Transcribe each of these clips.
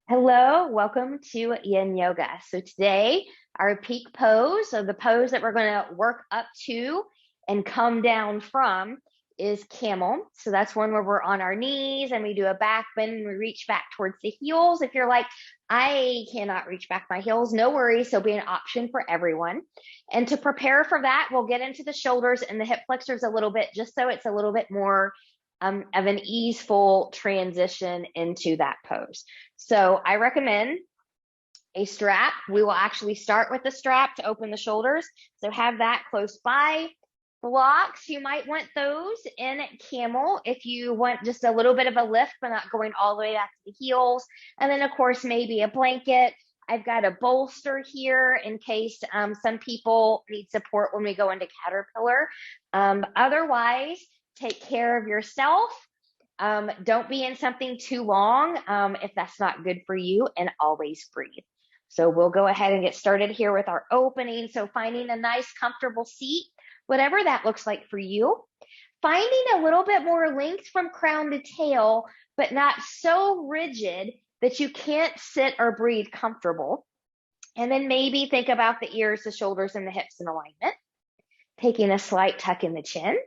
Hello, welcome to Yin Yoga. So today, our peak pose, so the pose that we're going to work up to and come down from is camel. So that's one where we're on our knees and we do a back bend and we reach back towards the heels. If you're like, I cannot reach back my heels, no worries. So be an option for everyone. And to prepare for that, we'll get into the shoulders and the hip flexors a little bit, just so it's a little bit more of an easeful transition into that pose. So I recommend a strap. We will actually start with the strap to open the shoulders. So have that close by. Blocks, you might want those in camel if you want just a little bit of a lift, but not going all the way back to the heels. And then of course, maybe a blanket. I've got a bolster here in case some people need support when we go into caterpillar. Otherwise, take care of yourself. Don't be in something too long if that's not good for you, and always breathe. So we'll go ahead and get started here with our opening. So finding a nice comfortable seat, whatever that looks like for you. Finding a little bit more length from crown to tail, but not so rigid that you can't sit or breathe comfortable. And then maybe think about the ears, the shoulders, and the hips in alignment. Taking a slight tuck in the chin.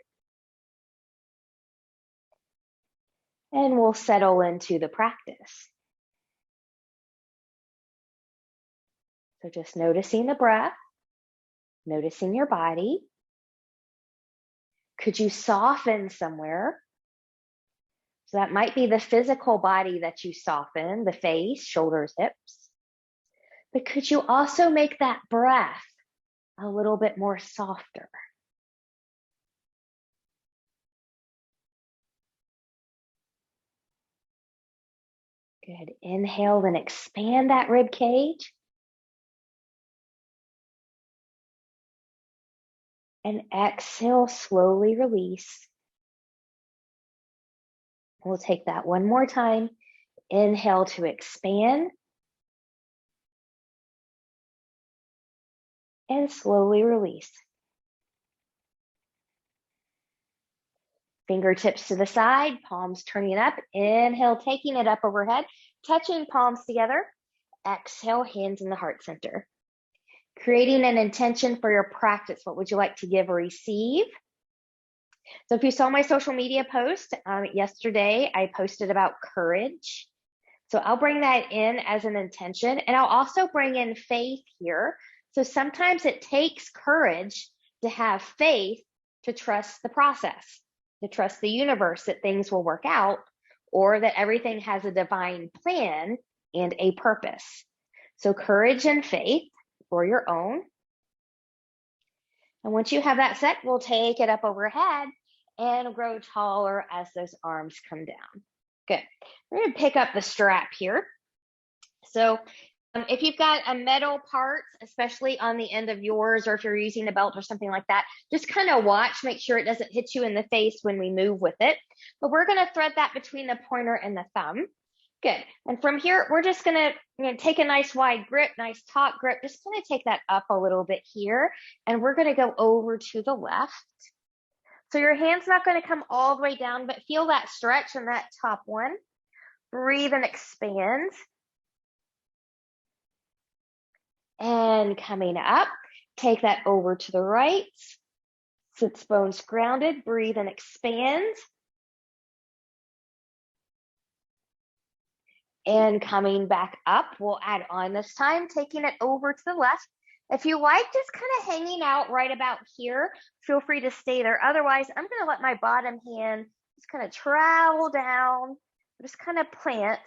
And we'll settle into the practice. So just noticing the breath, noticing your body. Could you soften somewhere? So that might be the physical body that you soften, the face, shoulders, hips. But could you also make that breath a little bit more softer? Good. Inhale and expand that rib cage. And exhale, slowly release. We'll take that one more time. Inhale to expand. And slowly release. Fingertips to the side, palms turning up. Inhale, taking it up overhead, touching palms together. Exhale, hands in the heart center. Creating an intention for your practice. What would you like to give or receive? So if you saw my social media post yesterday, I posted about courage. So I'll bring that in as an intention, and I'll also bring in faith here. So sometimes it takes courage to have faith to trust the process, to trust the universe that things will work out, or that everything has a divine plan and a purpose. So courage and faith for your own. And once you have that set, we'll take it up overhead and grow taller as those arms come down. Good. We're going to pick up the strap here. So if you've got a metal part, especially on the end of yours, or if you're using a belt or something like that, just kind of watch, make sure it doesn't hit you in the face when we move with it. But we're going to thread that between the pointer and the thumb. Good. And from here, we're just going to take a nice wide grip, nice taut grip. Just going to take that up a little bit here. And we're going to go over to the left. So your hand's not going to come all the way down, but feel that stretch in that top one. Breathe and expand. And coming up, take that over to the right. Sits bones grounded. Breathe and expand. And coming back up, we'll add on this time, taking it over to the left. If you like just kind of hanging out right about here, feel free to stay there. Otherwise, I'm going to let my bottom hand just kind of travel down, just kind of plant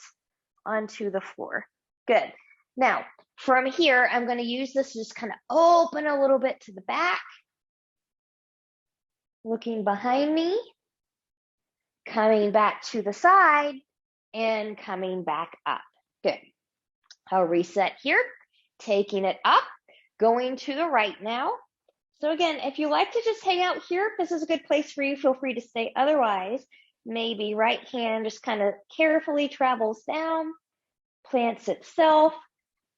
onto the floor. Good. Now, from here, I'm going to use this to just kind of open a little bit to the back. Looking behind me, coming back to the side, and coming back up. Good. I'll reset here, taking it up, going to the right now. So again, if you like to just hang out here, if this is a good place for you, feel free to stay. Otherwise, maybe right hand just kind of carefully travels down, plants itself.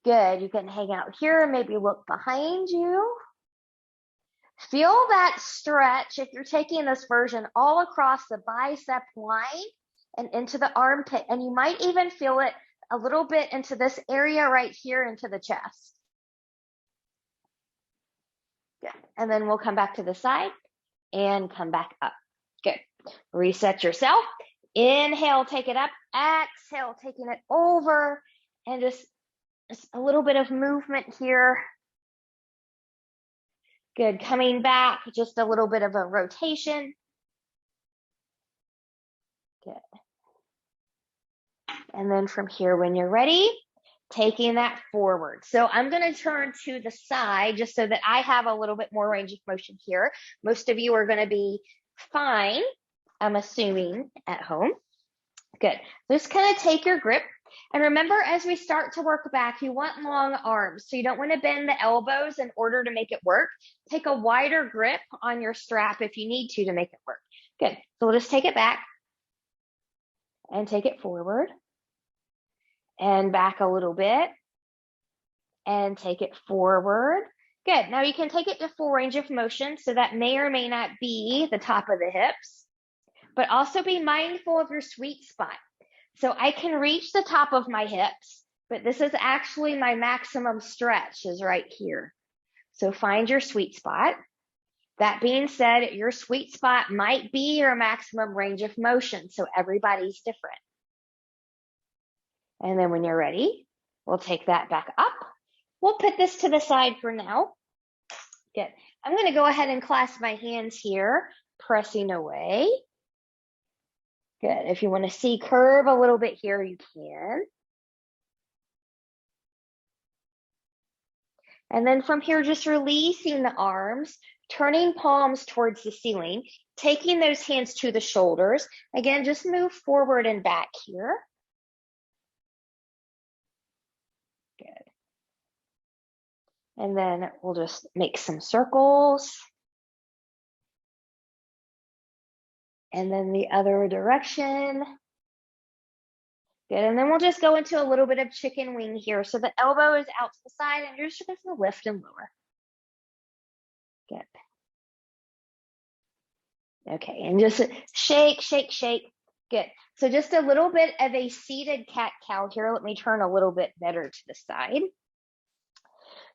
Good. You can hang out here, maybe look behind you. Feel that stretch if you're taking this version all across the bicep line and into the armpit. And you might even feel it a little bit into this area right here, into the chest. Good. And then we'll come back to the side and come back up. Good. Reset yourself. Inhale, take it up. Exhale, taking it over. And just a little bit of movement here. Good. Coming back, just a little bit of a rotation. Good. And then from here, when you're ready, taking that forward. So I'm going to turn to the side just so that I have a little bit more range of motion here. Most of you are going to be fine, I'm assuming, at home. Good. Just kind of take your grip. And remember, as we start to work back, you want long arms. So you don't want to bend the elbows in order to make it work. Take a wider grip on your strap if you need to make it work. Good. So we'll just take it back and take it forward and back a little bit and take it forward. Good. Now you can take it to full range of motion. So that may or may not be the top of the hips, but also be mindful of your sweet spot. So I can reach the top of my hips, but this is actually my maximum stretch is right here. So find your sweet spot. That being said, your sweet spot might be your maximum range of motion. So everybody's different. And then when you're ready, we'll take that back up. We'll put this to the side for now. Good. I'm going to go ahead and clasp my hands here, pressing away. Good. If you want to see curve a little bit here, you can. And then from here, just releasing the arms, turning palms towards the ceiling, taking those hands to the shoulders. Again, just move forward and back here. Good. And then we'll just make some circles. And then the other direction. Good, and then we'll just go into a little bit of chicken wing here. So the elbow is out to the side and you're just going to lift and lower. Good. Okay, and just shake, shake, shake. Good. So just a little bit of a seated cat-cow here. Let me turn a little bit better to the side.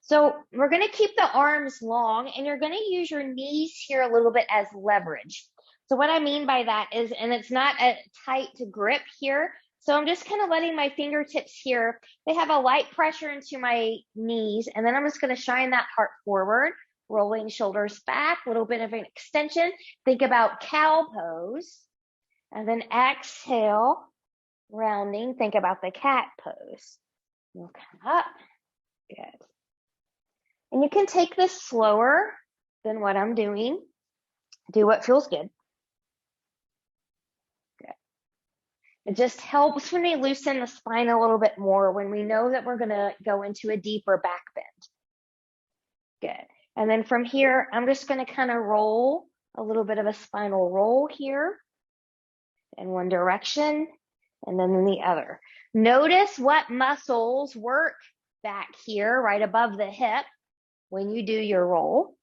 So we're going to keep the arms long and you're going to use your knees here a little bit as leverage. So what I mean by that is, and it's not a tight grip here, so I'm just kind of letting my fingertips here, they have a light pressure into my knees, and then I'm just going to shine that heart forward, rolling shoulders back, a little bit of an extension. Think about cow pose, and then exhale, rounding, think about the cat pose. We'll come up, good. And you can take this slower than what I'm doing. Do what feels good. It just helps when we loosen the spine a little bit more when we know that we're going to go into a deeper back bend. Good. And then from here, I'm just going to kind of roll a little bit of a spinal roll here in one direction and then in the other. Notice what muscles work back here right above the hip when you do your roll.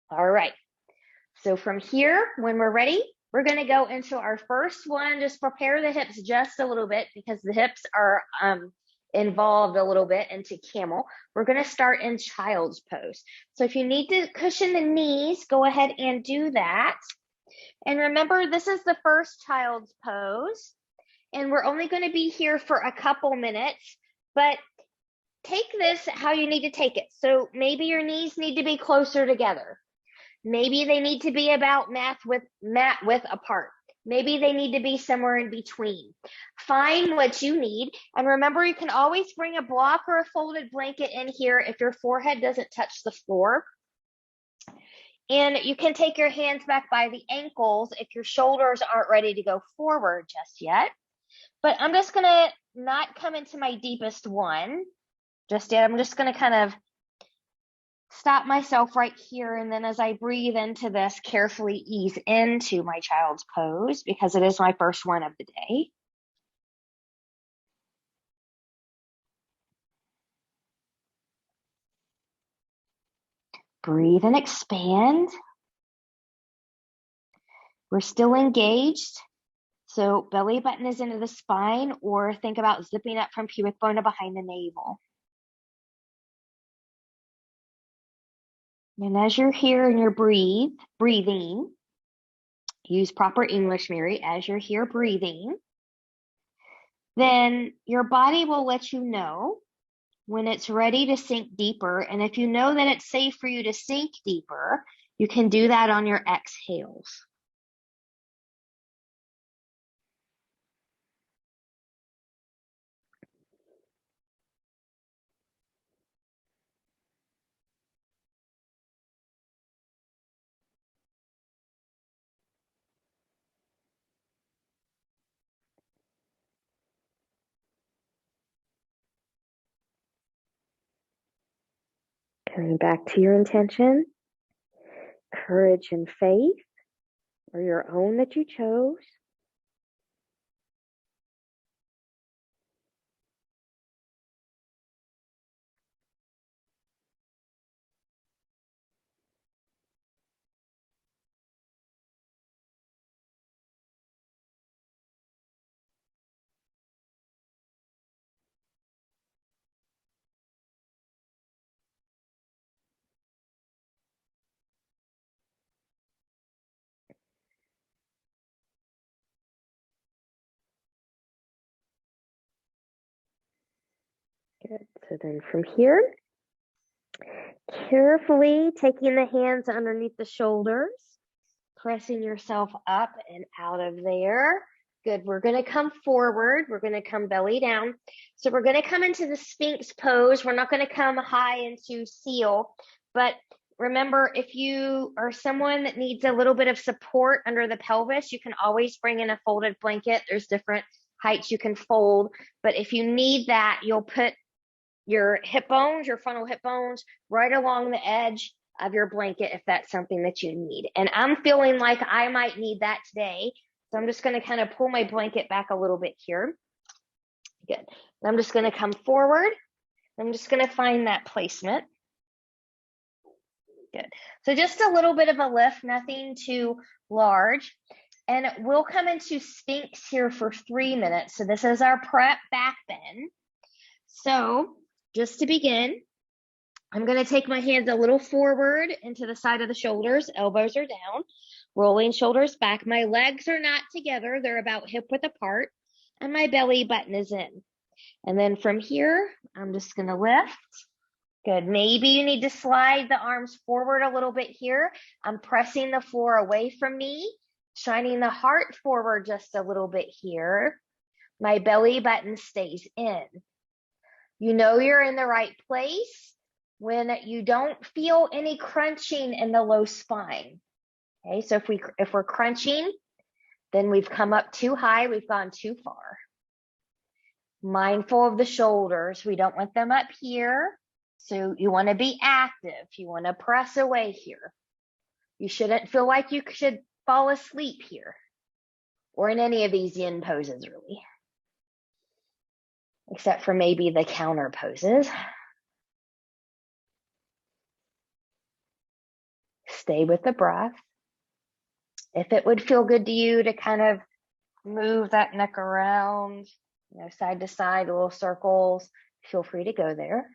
All right. So from here, when we're ready, we're going to go into our first one. Just prepare the hips just a little bit because the hips are involved a little bit into camel. We're going to start in child's pose. So if you need to cushion the knees, go ahead and do that. And remember, this is the first child's pose. And we're only going to be here for a couple minutes, but take this how you need to take it. So maybe your knees need to be closer together. Maybe they need to be about mat width apart. Maybe they need to be somewhere in between. Find what you need. And remember, you can always bring a block or a folded blanket in here if your forehead doesn't touch the floor. And you can take your hands back by the ankles if your shoulders aren't ready to go forward just yet. But I'm just going to not come into my deepest one just yet. I'm just going to kind of stop myself right here, and then as I breathe into this, carefully ease into my child's pose because it is my first one of the day. Breathe and expand. We're still engaged, So belly button is into the spine, or think about zipping up from pubic bone to behind the navel. And as you're here and you're breathing, use proper English, Mary, as you're here breathing, then your body will let you know when it's ready to sink deeper. And if you know that it's safe for you to sink deeper, you can do that on your exhales. Coming back to your intention, courage and faith, or your own that you chose. Good. So then from here, carefully taking the hands underneath the shoulders, pressing yourself up and out of there. Good. We're going to come forward. We're going to come belly down. So we're going to come into the Sphinx pose. We're not going to come high into seal, but remember, if you are someone that needs a little bit of support under the pelvis, you can always bring in a folded blanket. There's different heights you can fold, but if you need that, you'll put your hip bones, your frontal hip bones, right along the edge of your blanket if that's something that you need. And I'm feeling like I might need that today. So I'm just going to kind of pull my blanket back a little bit here. Good. And I'm just going to come forward. I'm just going to find that placement. Good. So just a little bit of a lift, nothing too large. And we'll come into Sphinx here for 3 minutes. So this is our prep back bend. So just to begin, I'm going to take my hands a little forward into the side of the shoulders. Elbows are down, rolling shoulders back. My legs are not together. They're about hip width apart, and my belly button is in. And then from here, I'm just going to lift. Good. Maybe you need to slide the arms forward a little bit here. I'm pressing the floor away from me, shining the heart forward just a little bit here. My belly button stays in. You know you're in the right place when you don't feel any crunching in the low spine. Okay, so if we're crunching, then we've come up too high, we've gone too far. Mindful of the shoulders. We don't want them up here. So you want to be active. You want to press away here. You shouldn't feel like you should fall asleep here or in any of these yin poses, really. Except for maybe the counter poses. Stay with the breath. If it would feel good to you to kind of move that neck around, side to side, little circles, feel free to go there.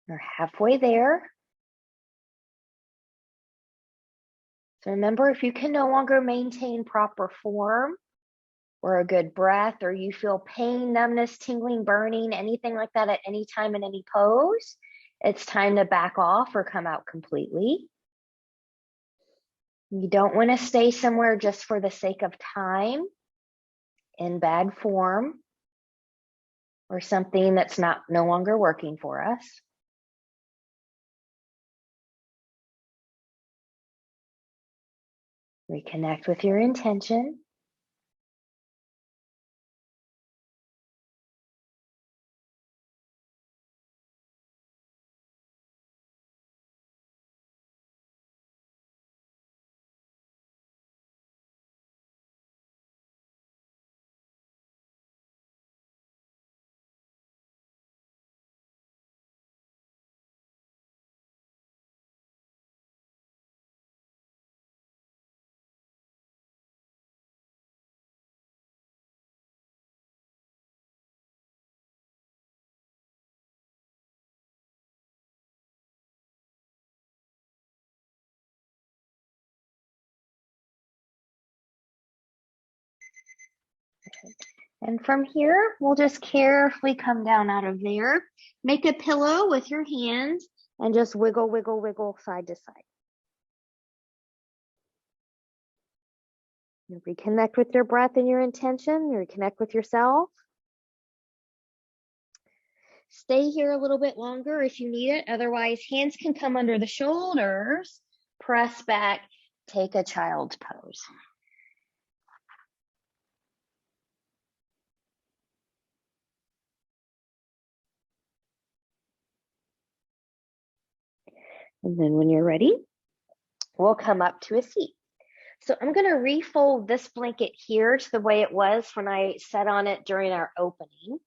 We're halfway there. So remember, if you can no longer maintain proper form or a good breath, or you feel pain, numbness, tingling, burning, anything like that at any time in any pose, it's time to back off or come out completely. You don't want to stay somewhere just for the sake of time in bad form. or something that's no longer working for us. Reconnect with your intention. And from here, we'll just carefully come down out of there. Make a pillow with your hands and just wiggle, wiggle, wiggle side to side. You reconnect with your breath and your intention. Reconnect with yourself. Stay here a little bit longer if you need it. Otherwise, hands can come under the shoulders. Press back. Take a child's pose. And then when you're ready, we'll come up to a seat. So I'm going to refold this blanket here to the way it was when I sat on it during our opening.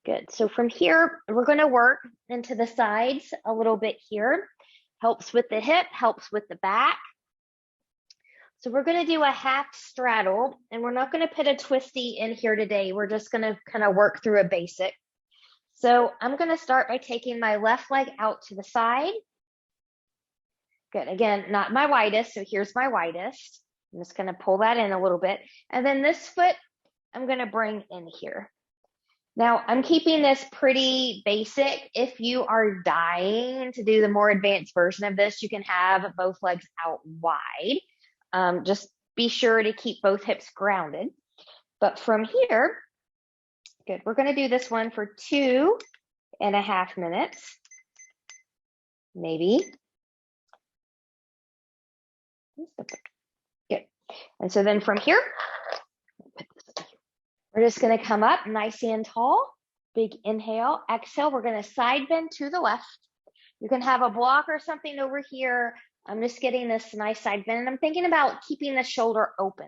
Good. So from here, we're going to work into the sides a little bit here. Helps with the hip, helps with the back. So we're going to do a half straddle, and we're not going to put a twisty in here today. We're just going to kind of work through a basic. So I'm going to start by taking my left leg out to the side. Good. Again, not my widest. So here's my widest. I'm just going to pull that in a little bit. And then this foot, I'm going to bring in here. Now, I'm keeping this pretty basic. If you are dying to do the more advanced version of this, you can have both legs out wide. Just be sure to keep both hips grounded. But from here, good, we're going to do this one for 2.5 minutes, maybe. Good. And so then from here, we're just going to come up nice and tall. Big inhale, exhale. We're going to side bend to the left. You can have a block or something over here. I'm just getting this nice side bend, and I'm thinking about keeping the shoulder open.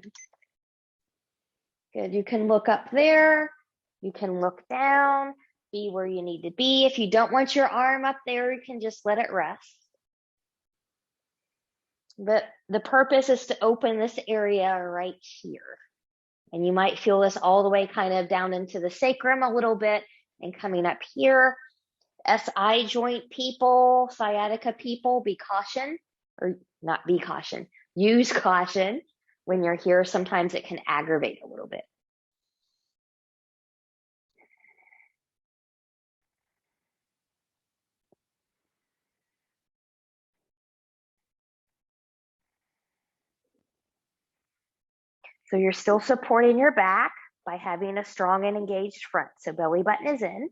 Good. You can look up there. You can look down, be where you need to be. If you don't want your arm up there, you can just let it rest. But the purpose is to open this area right here. And you might feel this all the way kind of down into the sacrum a little bit and coming up here. SI joint people, sciatica people, be caution, or not be caution, use caution when you're here. Sometimes it can aggravate a little bit. So you're still supporting your back by having a strong and engaged front. So belly button is in.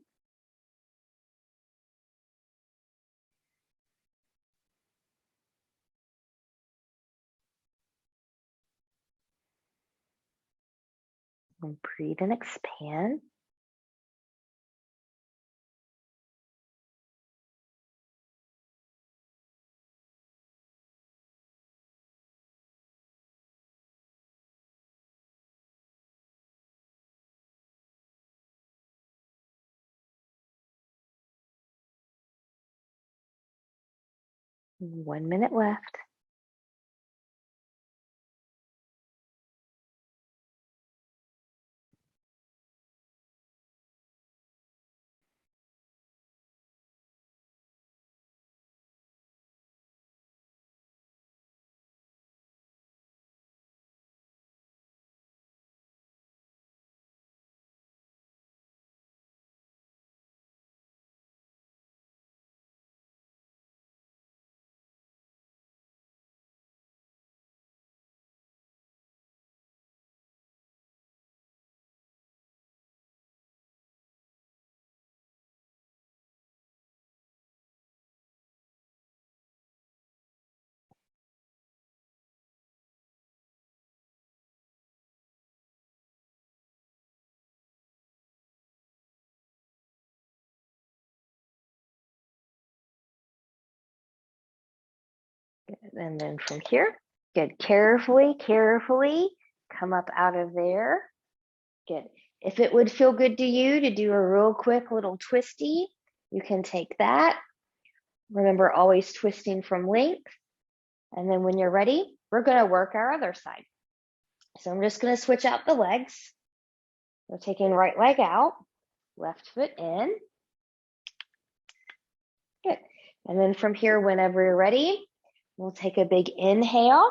And breathe and expand. And 1 minute left. And then from here, good. Carefully, carefully come up out of there. Good. If it would feel good to you to do a real quick little twisty, you can take that. Remember, always twisting from length. And then when you're ready, we're going to work our other side. So I'm just going to switch out the legs. We're taking right leg out, left foot in. Good. And then from here, whenever you're ready, we'll take a big inhale.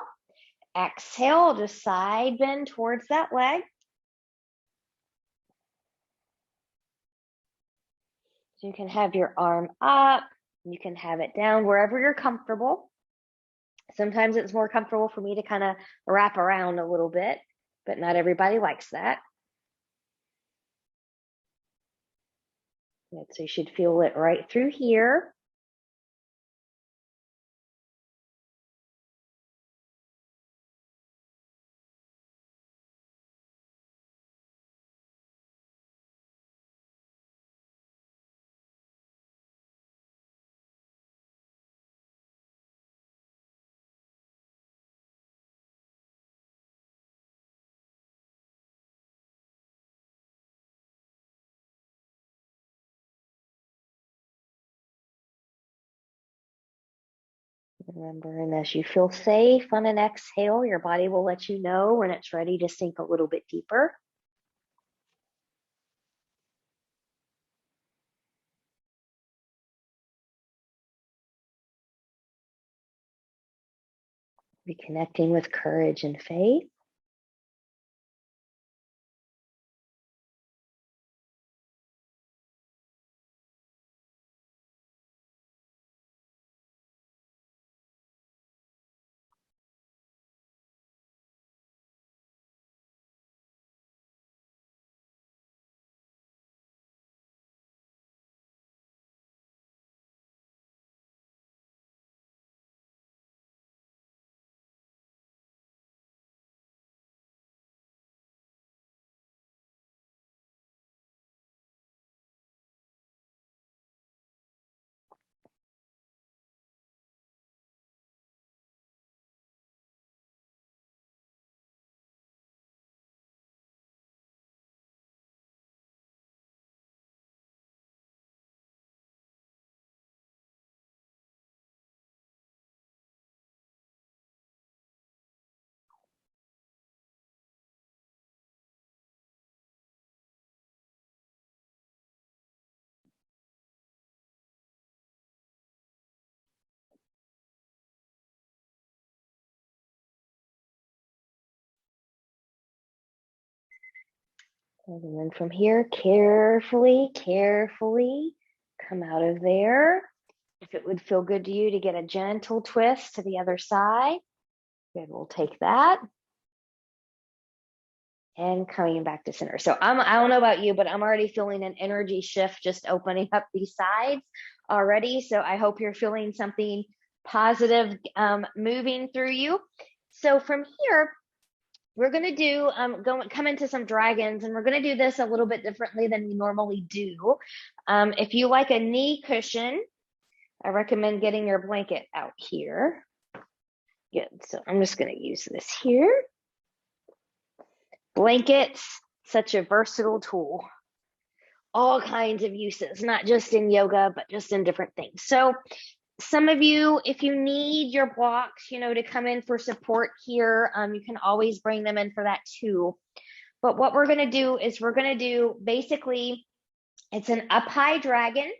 Exhale, just side bend towards that leg. So you can have your arm up, you can have it down wherever you're comfortable. Sometimes it's more comfortable for me to kind of wrap around a little bit, but not everybody likes that. Good. So you should feel it right through here. Remember, and as you feel safe on an exhale, your body will let you know when it's ready to sink a little bit deeper. Reconnecting with courage and faith. And then from here, carefully, carefully come out of there. If it would feel good to you to get a gentle twist to the other side, good, we'll take that. And coming back to center. So I don't know about you, but I'm already feeling an energy shift just opening up these sides already. So I hope you're feeling something positive moving through you. So from here, we're going to do, come into some dragons, and we're going to do this a little bit differently than we normally do. If you like a knee cushion, I recommend getting your blanket out here. Good. So I'm just going to use this here. Blankets, such a versatile tool. All kinds of uses, not just in yoga, but just in different things. So some of you, if you need your blocks, to come in for support here, you can always bring them in for that too. But what we're going to do is we're going to do basically, it's an up high dragon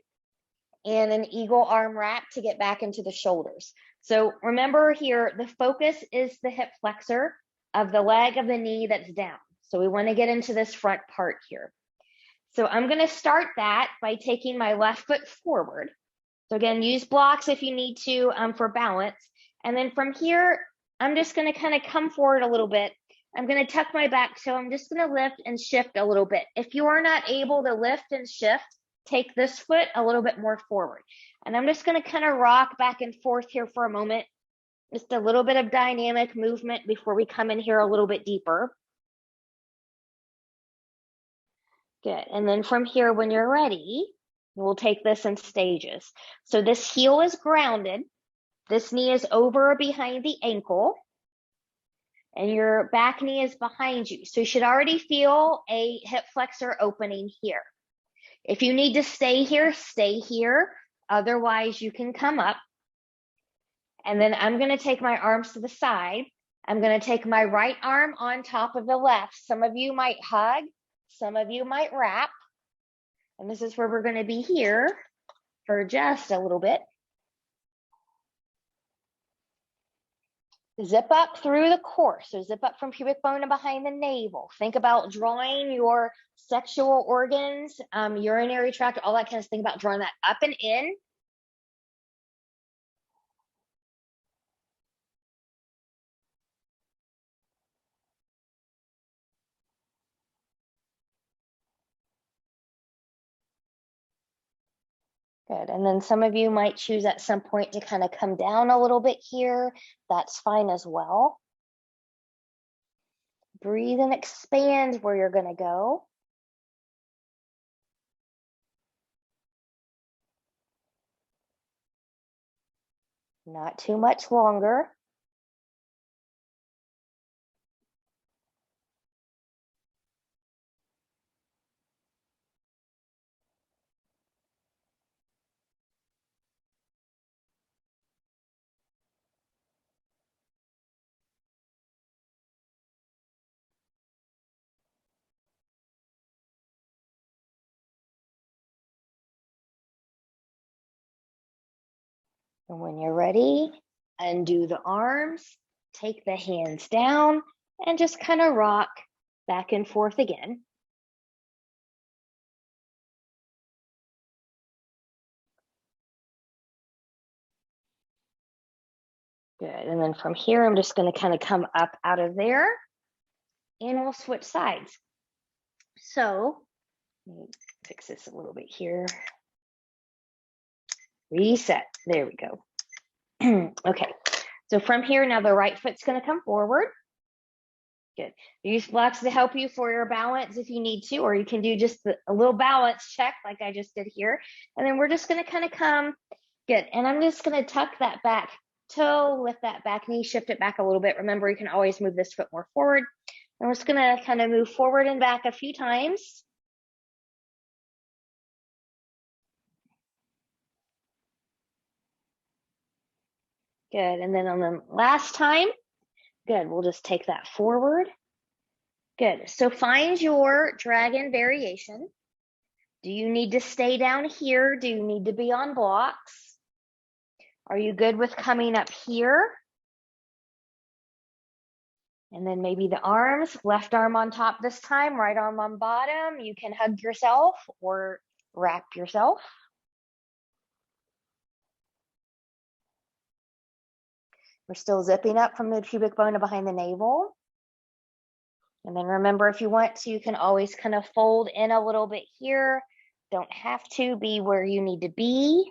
and an eagle arm wrap to get back into the shoulders. So remember here, the focus is the hip flexor of the leg of the knee that's down. So we want to get into this front part here. So I'm going to start that by taking my left foot forward. So again, use blocks if you need to for balance. And then from here, I'm just going to kind of come forward a little bit. I'm going to tuck my back. So I'm just going to lift and shift a little bit. If you are not able to lift and shift, take this foot a little bit more forward. And I'm just going to kind of rock back and forth here for a moment. Just a little bit of dynamic movement before we come in here a little bit deeper. Good. And then from here, when you're ready, we'll take this in stages. So this heel is grounded. This knee is over behind the ankle, and your back knee is behind you. So you should already feel a hip flexor opening here. If you need to stay here, stay here. Otherwise, you can come up. And then I'm going to take my arms to the side. I'm going to take my right arm on top of the left. Some of you might hug. Some of you might wrap. And this is where we're going to be here for just a little bit. Zip up through the core. So zip up from pubic bone and behind the navel. Think about drawing your sexual organs, urinary tract, all that kind of thing, about drawing that up and in. Good. And then some of you might choose at some point to kind of come down a little bit here. That's fine as well. Breathe and expand where you're going to go. Not too much longer. And when you're ready, undo the arms, take the hands down, and just kind of rock back and forth again. Good. And then from here, I'm just going to kind of come up out of there, and we'll switch sides. So let me fix this a little bit here. Reset. There we go. Okay. So from here, now the right foot's going to come forward. Good. Use blocks to help you for your balance if you need to, or you can do just a little balance check like I just did here. And then we're just going to kind of come. Good. And I'm just going to tuck that back toe, lift that back knee, shift it back a little bit. Remember, you can always move this foot more forward. And we're just going to kind of move forward and back a few times. Good. And then on the last time, good, we'll just take that forward. Good. So find your dragon variation. Do you need to stay down here? Do you need to be on blocks? Are you good with coming up here? And then maybe the arms, left arm on top this time, right arm on bottom. You can hug yourself or wrap yourself. We're still zipping up from the pubic bone to behind the navel. And then remember, if you want to, you can always kind of fold in a little bit here. Don't have to be where you need to be.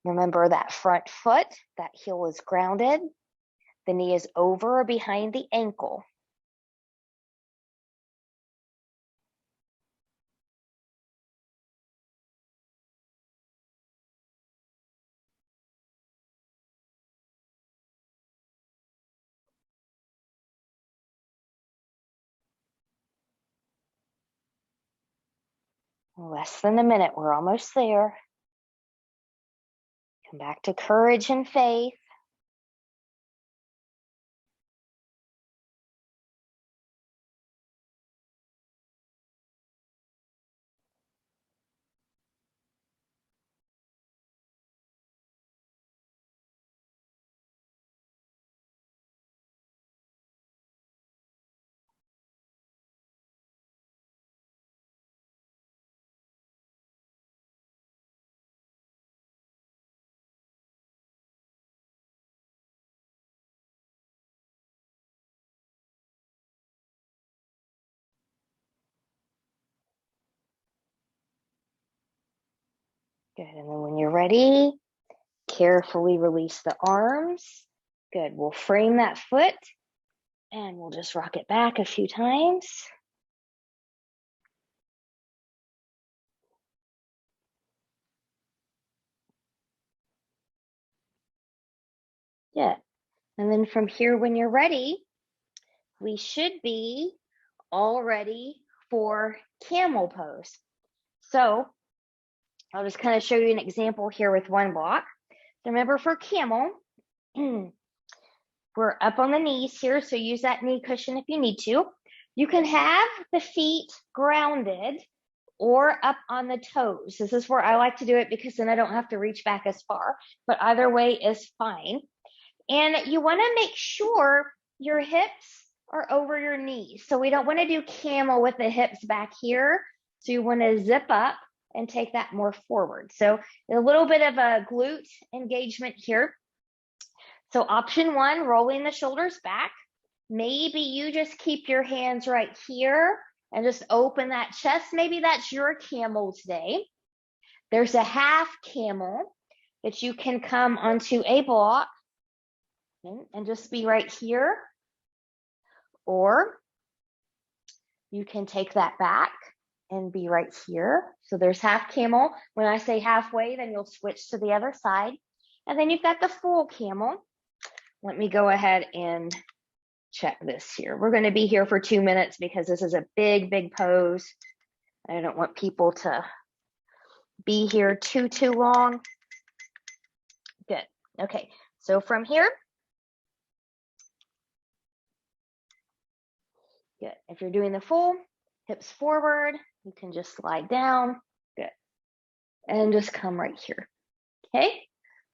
Remember that front foot, that heel is grounded. The knee is over or behind the ankle. Less than a minute, we're almost there. Come back to courage and faith. Good, and then when you're ready, carefully release the arms. Good, we'll frame that foot. And we'll just rock it back a few times. Yeah. And then from here, when you're ready, we should be all ready for camel pose. So I'll just kind of show you an example here with one block. So remember, for camel, we're up on the knees here, so use that knee cushion if you need to. You can have the feet grounded or up on the toes. This is where I like to do it because then I don't have to reach back as far, but either way is fine. And you want to make sure your hips are over your knees. So we don't want to do camel with the hips back here. So you want to zip up and take that more forward. So a little bit of a glute engagement here. So option one, rolling the shoulders back. Maybe you just keep your hands right here and just open that chest. Maybe that's your camel today. There's a half camel that you can come onto a block and just be right here. Or you can take that back and be right here. So there's half camel. When I say halfway, then you'll switch to the other side. And then you've got the full camel. Let me go ahead and check this here. We're going to be here for 2 minutes because this is a big, big pose. I don't want people to be here too long. Good. Okay. So from here, good. If you're doing the full, hips forward, you can just slide down. Good. And just come right here. Okay.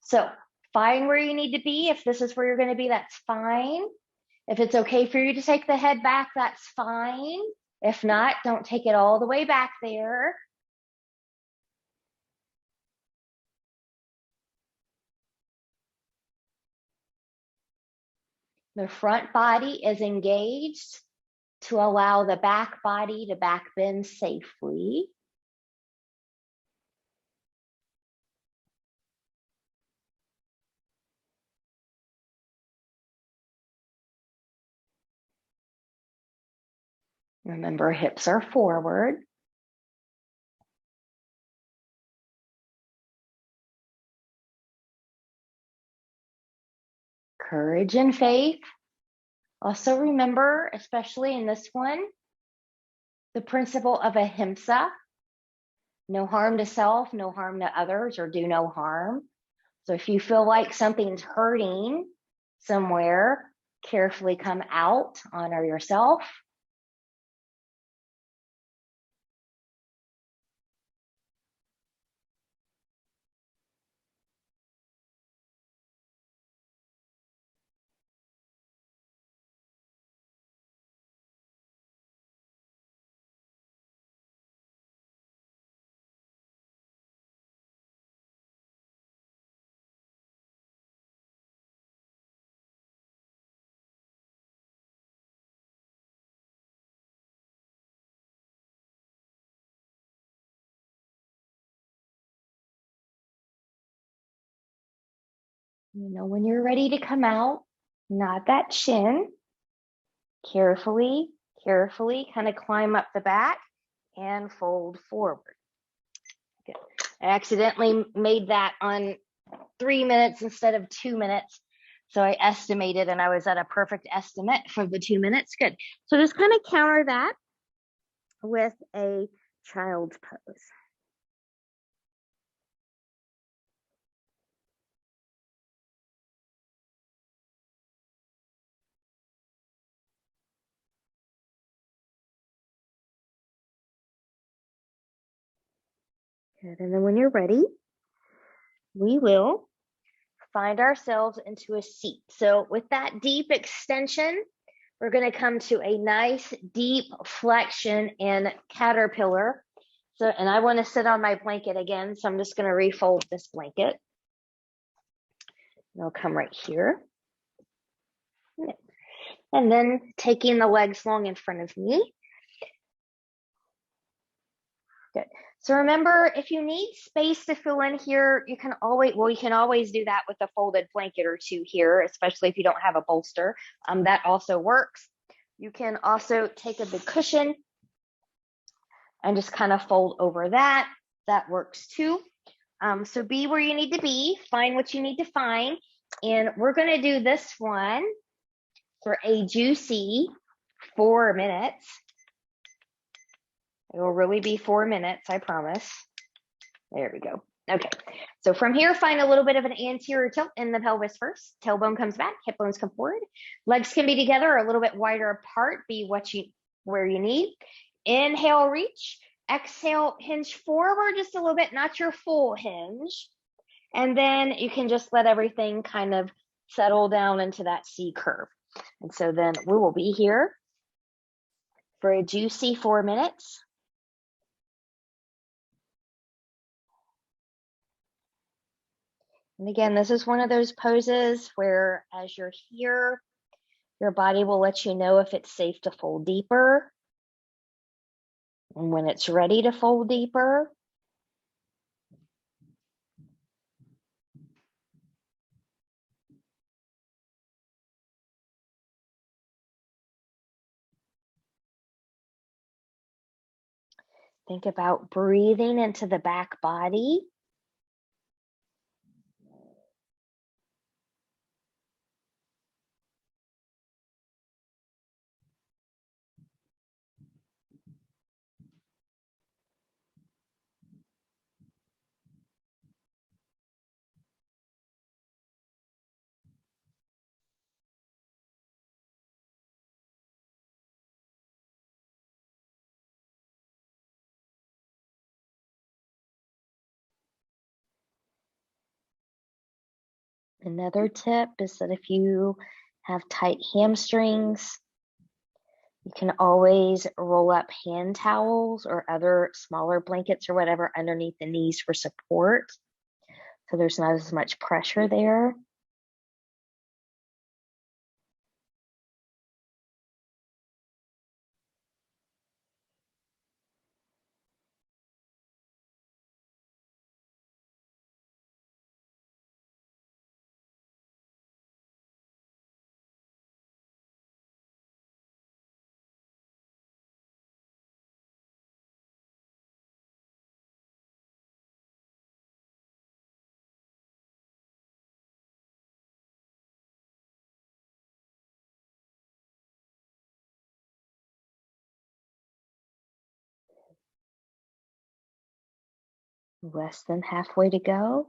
So find where you need to be. If this is where you're going to be, that's fine. If it's okay for you to take the head back, that's fine. If not, don't take it all the way back there. The front body is engaged to allow the back body to back bend safely. Remember, hips are forward. Courage and faith. Also remember, especially in this one, the principle of ahimsa. No harm to self, no harm to others, or do no harm. So if you feel like something's hurting somewhere, carefully come out, honor yourself. You know, when you're ready to come out, nod that chin. Carefully kind of climb up the back and fold forward. Good. I accidentally made that on 3 minutes instead of 2 minutes. So I estimated and I was at a perfect estimate for the 2 minutes. Good. So just kind of counter that with a child's pose. Good. And then when you're ready, we will find ourselves into a seat. So with that deep extension, we're going to come to a nice deep flexion in caterpillar. So, and I want to sit on my blanket again, so I'm just going to refold this blanket. And I'll come right here. And then taking the legs long in front of me. Good. So remember, if you need space to fill in here, you can always do that with a folded blanket or two here, especially if you don't have a bolster. That also works. You can also take a big cushion and just kind of fold over that. That works too. So be where you need to be, find what you need to find. And we're going to do this one for a juicy 4 minutes. It will really be 4 minutes, I promise. There we go. Okay, so from here, find a little bit of an anterior tilt in the pelvis first. Tailbone comes back, hip bones come forward. Legs can be together or a little bit wider apart, be where you need. Inhale, reach. Exhale, hinge forward just a little bit, not your full hinge. And then you can just let everything kind of settle down into that C curve. And so then we will be here for a juicy 4 minutes. And again, this is one of those poses where as you're here, your body will let you know if it's safe to fold deeper and when it's ready to fold deeper. Think about breathing into the back body. Another tip is that if you have tight hamstrings, you can always roll up hand towels or other smaller blankets or whatever underneath the knees for support. So there's not as much pressure there. Less than halfway to go.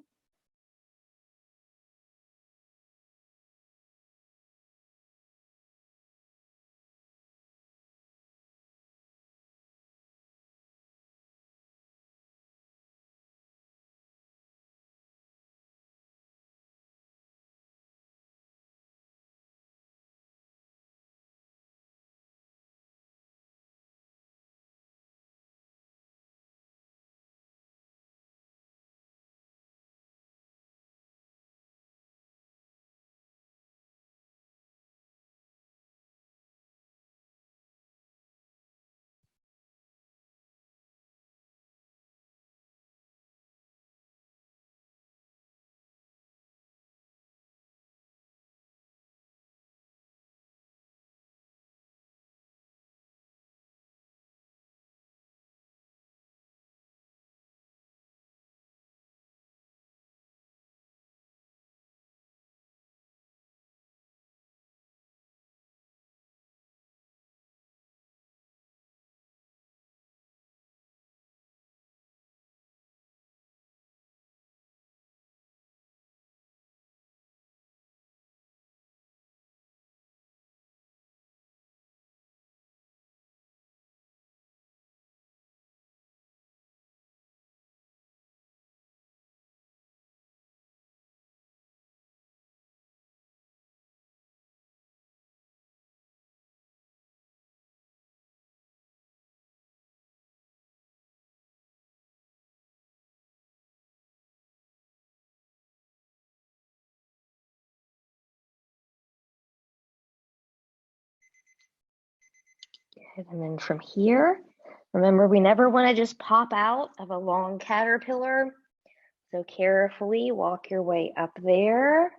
And then from here, Remember, we never want to just pop out of a long caterpillar. So carefully walk your way up there.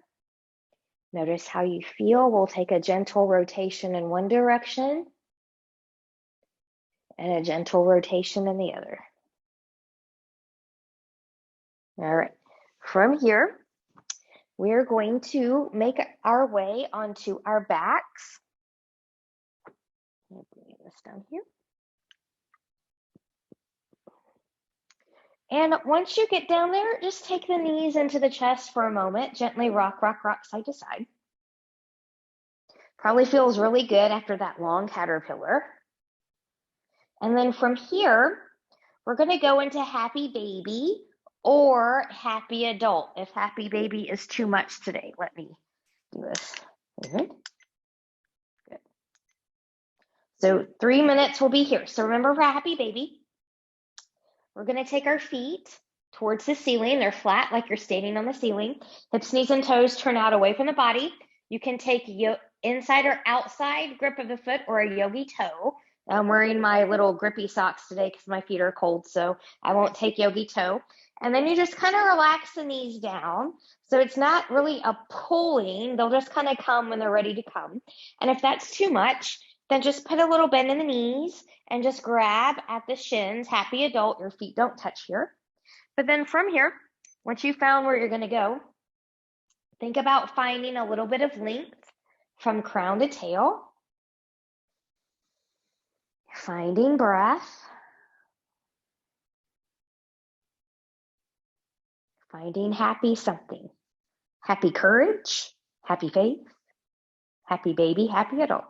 Notice how you feel. We'll take a gentle rotation in one direction and a gentle rotation in the other. All right, from here, we're going to make our way onto our backs. Let me bring this down here. And once you get down there, just take the knees into the chest for a moment. Gently rock, rock, rock, side to side. Probably feels really good after that long caterpillar. And then from here, we're going to go into happy baby or happy adult. If happy baby is too much today, let me do this. Good. So 3 minutes will be here. So remember, for happy baby, we're going to take our feet towards the ceiling. They're flat, like you're standing on the ceiling. Hips, knees, and toes turn out away from the body. You can take inside or outside grip of the foot or a yogi toe. I'm wearing my little grippy socks today because my feet are cold, so I won't take yogi toe. And then you just kind of relax the knees down. So it's not really a pulling. They'll just kind of come when they're ready to come. And if that's too much, then just put a little bend in the knees and just grab at the shins. Happy adult, your feet don't touch here. But then from here, once you've found where you're going to go, think about finding a little bit of length from crown to tail. Finding breath. Finding happy something. Happy courage, happy faith, happy baby, happy adult.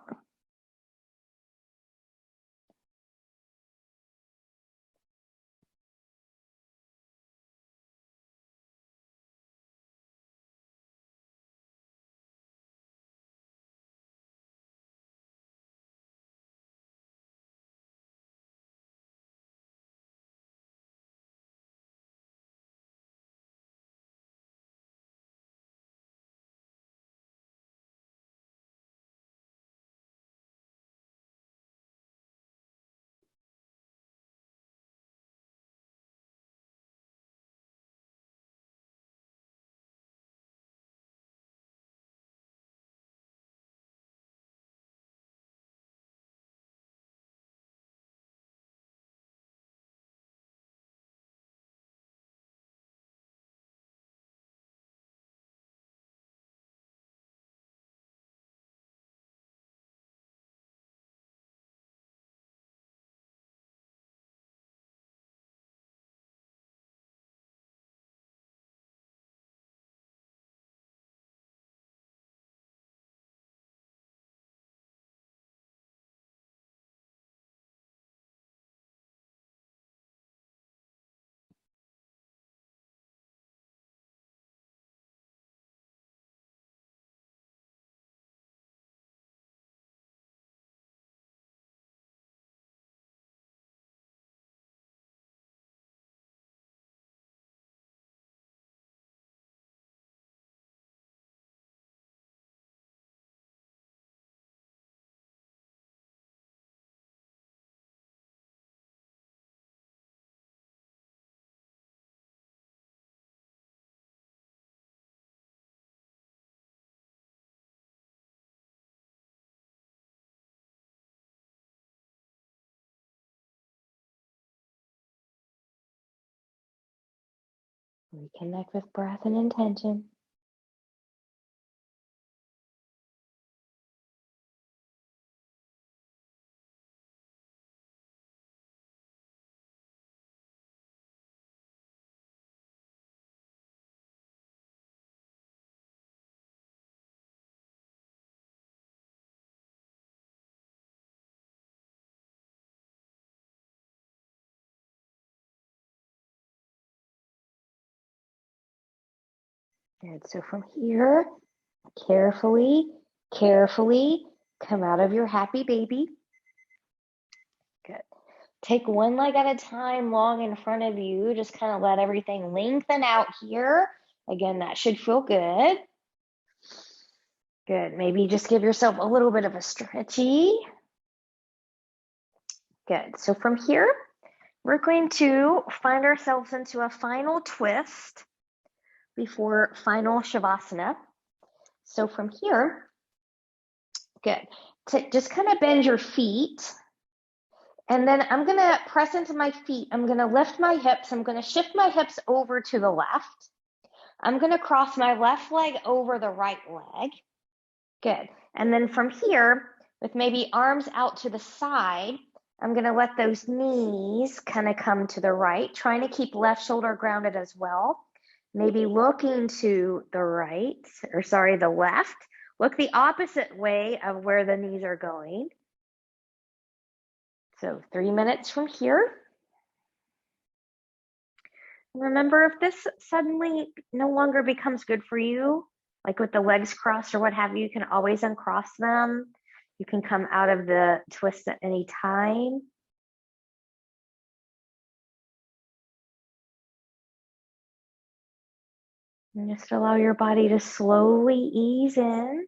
Reconnect with breath and intention. Good. So from here, carefully come out of your happy baby. Good. Take one leg at a time, long in front of you. Just kind of let everything lengthen out here. Again, that should feel good. Good. Maybe just give yourself a little bit of a stretchy. Good. So from here, we're going to find ourselves into a final twist before final Shavasana. So from here, good. Just kind of bend your feet. And then I'm going to press into my feet. I'm going to lift my hips. I'm going to shift my hips over to the left. I'm going to cross my left leg over the right leg. Good. And then from here, with maybe arms out to the side, I'm going to let those knees kind of come to the right, trying to keep left shoulder grounded as well. Maybe looking to the right, or sorry, the left. Look the opposite way of where the knees are going. So 3 minutes from here. Remember, if this suddenly no longer becomes good for you, like with the legs crossed or what have you, you can always uncross them. You can come out of the twist at any time. And just allow your body to slowly ease in.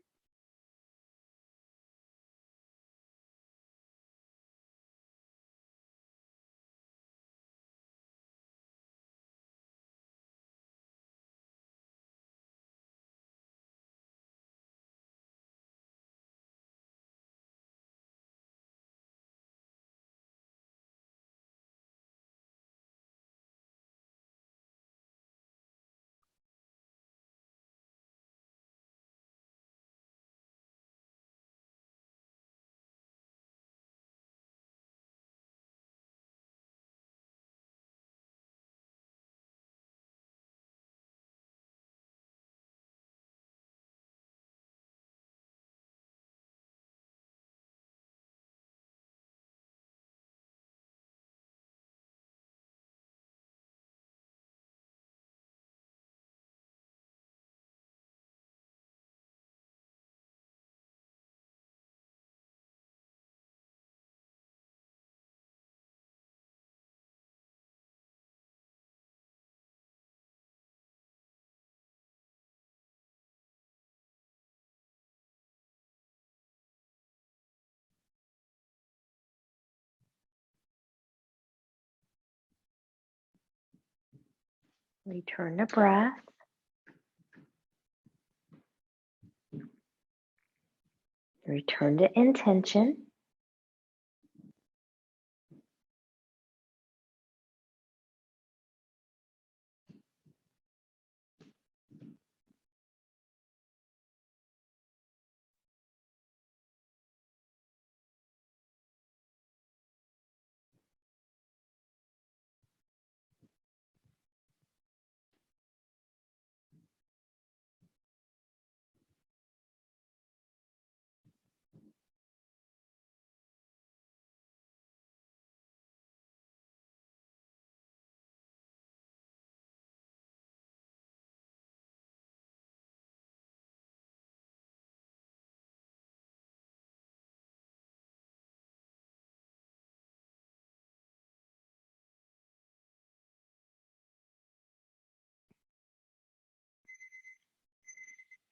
Return to breath. Return to intention.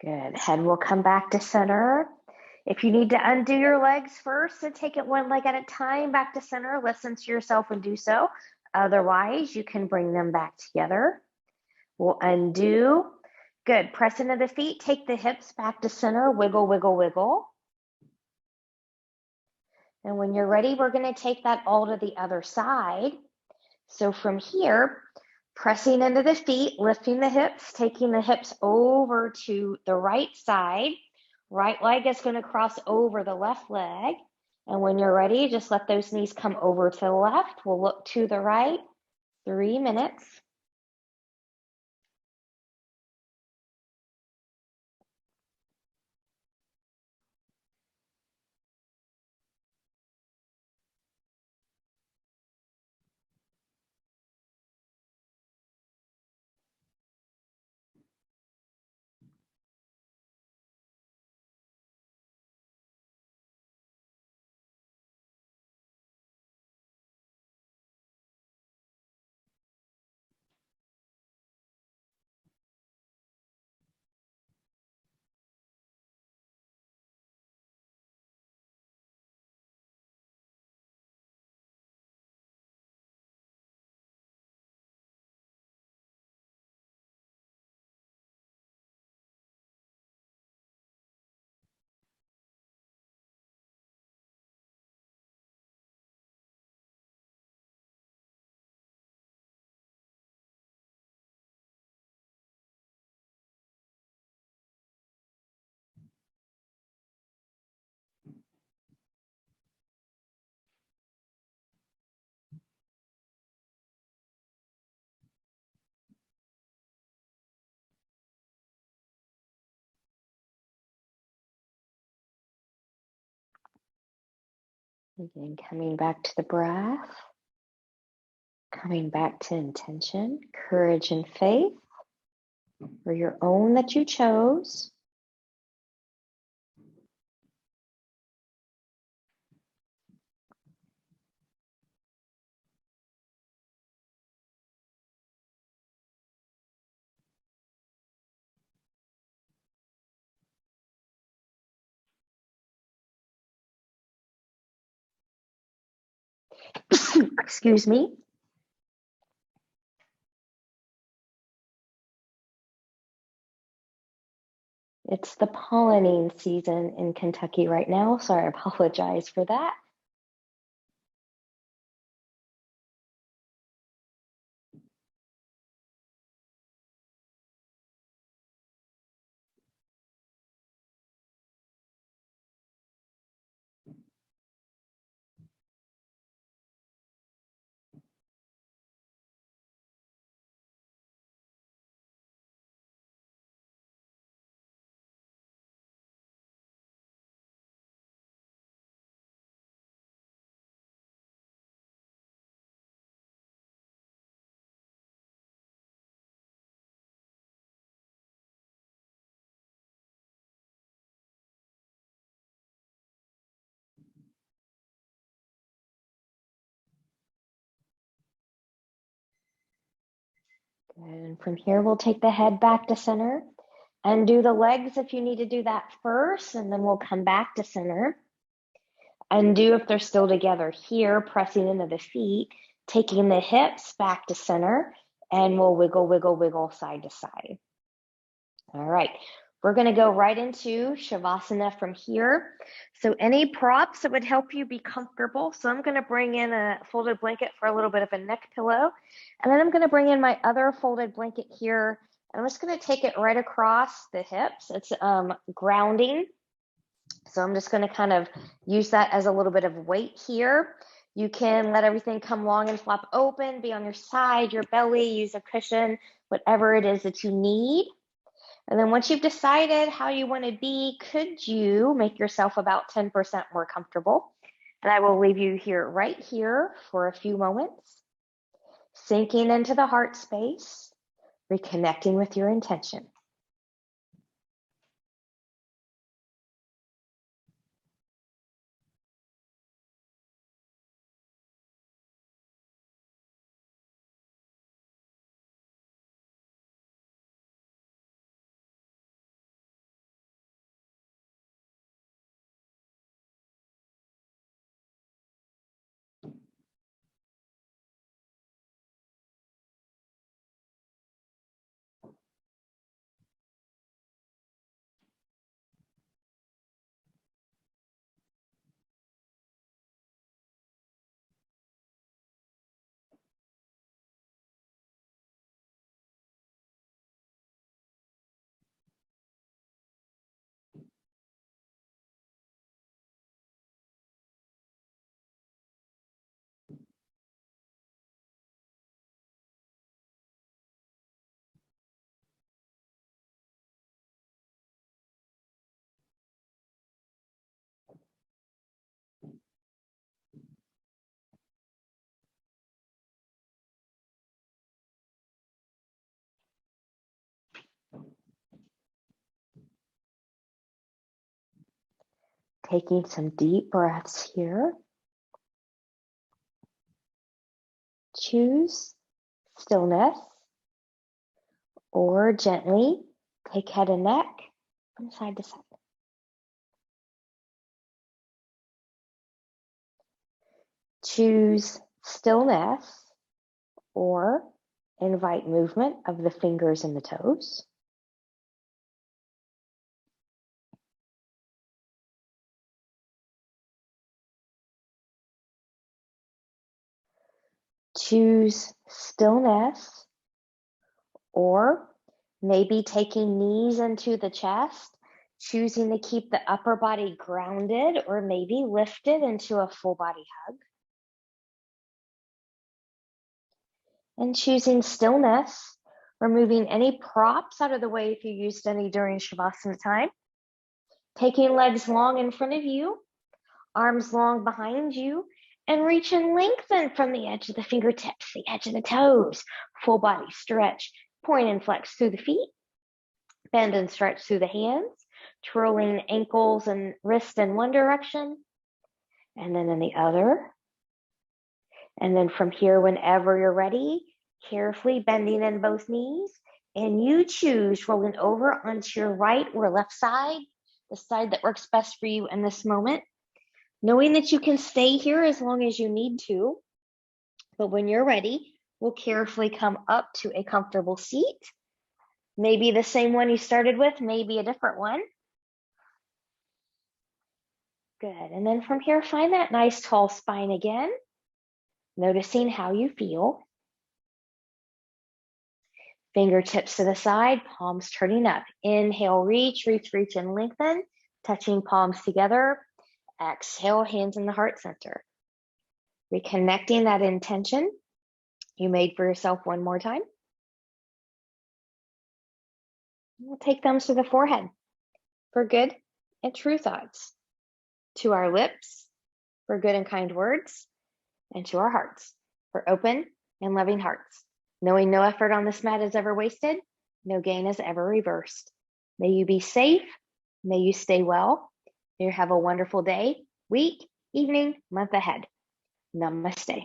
Good. Head will come back to center. If you need to undo your legs first and take it one leg at a time back to center, listen to yourself and do so. Otherwise, you can bring them back together. We'll undo. Good. Press into the feet. Take the hips back to center. Wiggle, wiggle, wiggle. And when you're ready, we're going to take that all to the other side. So from here, pressing into the feet, lifting the hips, taking the hips over to the right side. Right leg is going to cross over the left leg. And when you're ready, just let those knees come over to the left. We'll look to the right. 3 minutes. Again, coming back to the breath, coming back to intention, courage and faith, or your own that you chose. Excuse me. It's the pollinating season in Kentucky right now, so I apologize for that. And from here, we'll take the head back to center and do the legs if you need to do that first, and then we'll come back to center. Undo if they're still together here, pressing into the feet, taking the hips back to center, and we'll wiggle, wiggle, wiggle side to side. All right, we're gonna go right into Shavasana from here. So any props that would help you be comfortable. So I'm gonna bring in a folded blanket for a little bit of a neck pillow. And then I'm gonna bring in my other folded blanket here. I'm just gonna take it right across the hips. It's grounding. So I'm just gonna kind of use that as a little bit of weight here. You can let everything come long and flop open, be on your side, your belly, use a cushion, whatever it is that you need. And then once you've decided how you want to be, could you make yourself about 10% more comfortable? And I will leave you here, right here for a few moments, sinking into the heart space, reconnecting with your intention. Taking some deep breaths here. Choose stillness or gently take head and neck from side to side. Choose stillness or invite movement of the fingers and the toes. Choose stillness or maybe taking knees into the chest, choosing to keep the upper body grounded or maybe lifted into a full body hug. And choosing stillness, removing any props out of the way if you used any during Shavasana time. Taking legs long in front of you, arms long behind you, and reach and lengthen from the edge of the fingertips, the edge of the toes. Full body stretch, point and flex through the feet, bend and stretch through the hands, twirling ankles and wrists in one direction, and then in the other. And then from here, whenever you're ready, carefully bending in both knees, and you choose rolling over onto your right or left side, the side that works best for you in this moment, knowing that you can stay here as long as you need to. But when you're ready, we'll carefully come up to a comfortable seat. Maybe the same one you started with, maybe a different one. Good. And then from here, find that nice tall spine again, noticing how you feel. Fingertips to the side, palms turning up. Inhale, reach, reach, reach, and lengthen, touching palms together. Exhale, hands in the heart center. Reconnecting that intention you made for yourself one more time. We'll take thumbs to the forehead for good and true thoughts, to our lips for good and kind words, and to our hearts for open and loving hearts. Knowing no effort on this mat is ever wasted, no gain is ever reversed. May you be safe, may you stay well, may you have a wonderful day, week, evening, month ahead. Namaste.